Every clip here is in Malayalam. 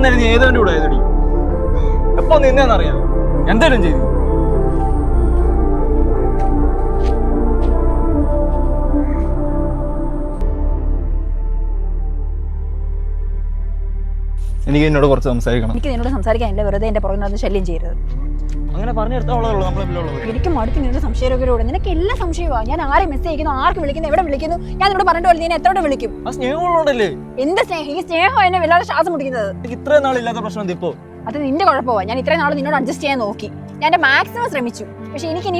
നേരം നീ ഏതോന്റെ കൂടെ ആയതടി? എപ്പോ നിന്നേന്നറിയാമോ? എന്തേലും ചെയ്തു എനിക്ക് എന്നോട് കുറച്ച് സംസാരിക്കണം. എനിക്ക് നിന്നോട് സംസാരിക്കാനില്ല, വെറുതെ എന്റെ പുറകിനകത്ത് ശല്യം ചെയ്യരുത്. അങ്ങനെ പറഞ്ഞെടുത്തോളൂ നമ്മളെല്ലാം. എനിക്ക് മടുത്ത് നിന്നോട് സംശയരോഗ്യരോട്. നിനക്ക് എല്ലാ സംശയമാണ്. ഞാൻ ആരെ മെസ്സേജ് അയക്കുന്നു, ആർക്ക് വിളിക്കുന്നു, എവിടെ വിളിക്കുന്നു, ഞാൻ നിന്നോട് പറഞ്ഞിട്ട് പോലെ നീ എത്രയോടെ വിളിക്കും? ആ സ്നേഹമുള്ളതല്ലേ? എന്ത് സ്നേഹം? ഈ സ്നേഹം എന്നെ വല്ലാതെ ശ്വാസം മുടിക്കുന്നത്. ഇത്രയും നാളില്ലാത്ത പ്രശ്നം ഇപ്പോ. അത് നിന്റെ കുഴപ്പമാണ്. ഞാൻ ഇത്രയും നാൾ നിന്നോട് അഡ്ജസ്റ്റ് ചെയ്യാൻ നോക്കി, ഞാൻ എന്റെ മാക്സിമം ശ്രമിച്ചു. പക്ഷെ എനിക്ക്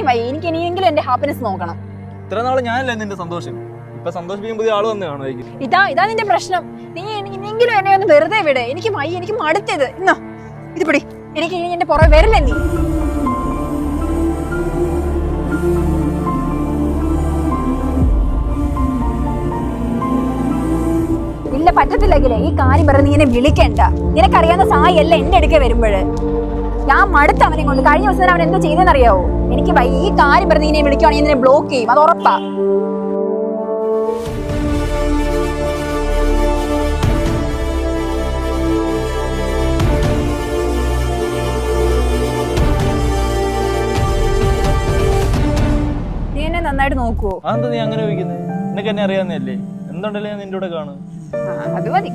ഇനിയെങ്കിലും എന്റെ ഹാപ്പിനെസ് നോക്കണം. ഇത്ര നാള് ഞാനല്ലേ നിന്റെ സന്തോഷം? ഇപ്പൊ സന്തോഷിപ്പിക്കാൻ പുതിയ ആള് വന്ന് കാണുമായിരിക്കും. ഇതാ നിന്റെ പ്രശ്നം. നീ ഇനിയെങ്കിലും എന്നെ ഒന്ന് വെറുതെ വിട്. എനിക്ക് മടുത്തത്. എന്നോ ഇത് പിടി. എനിക്ക് ഇനി എന്റെ പുറകെ വരില്ല നീ. ഇല്ല, പറ്റത്തില്ലെങ്കിലേ ഈ കാര്യം പറഞ്ഞ് നീ എന്നെ വിളിക്കണ്ട. നിനക്കറിയാവുന്ന സായി അല്ല എന്റെ അടുക്കെ വരുമ്പോഴ്. ഞാൻ മടുത്ത അവനെ കൊണ്ട്. കഴിഞ്ഞ ദിവസം അവൻ എന്തോ ചെയ്തെന്നറിയാവോ? എനിക്ക് ഈ കാര്യം പറഞ്ഞ് നീ എന്നെ വിളിക്കുവാണെങ്കിൽ നിന്നെ ബ്ലോക്ക് ചെയ്യും, അത് ഉറപ്പാ. നീ എന്നെ നന്നായിട്ട് നോക്കുവോ? അതെന്താ നീ അങ്ങനെ ചോദിക്കുന്നത്? നിനക്ക് എന്നെ അറിയാവുന്നതല്ലേ? എന്തുണ്ടല്ലേ ഞാൻ നിന്റെ കൂടെ കാണും. അത് മതി.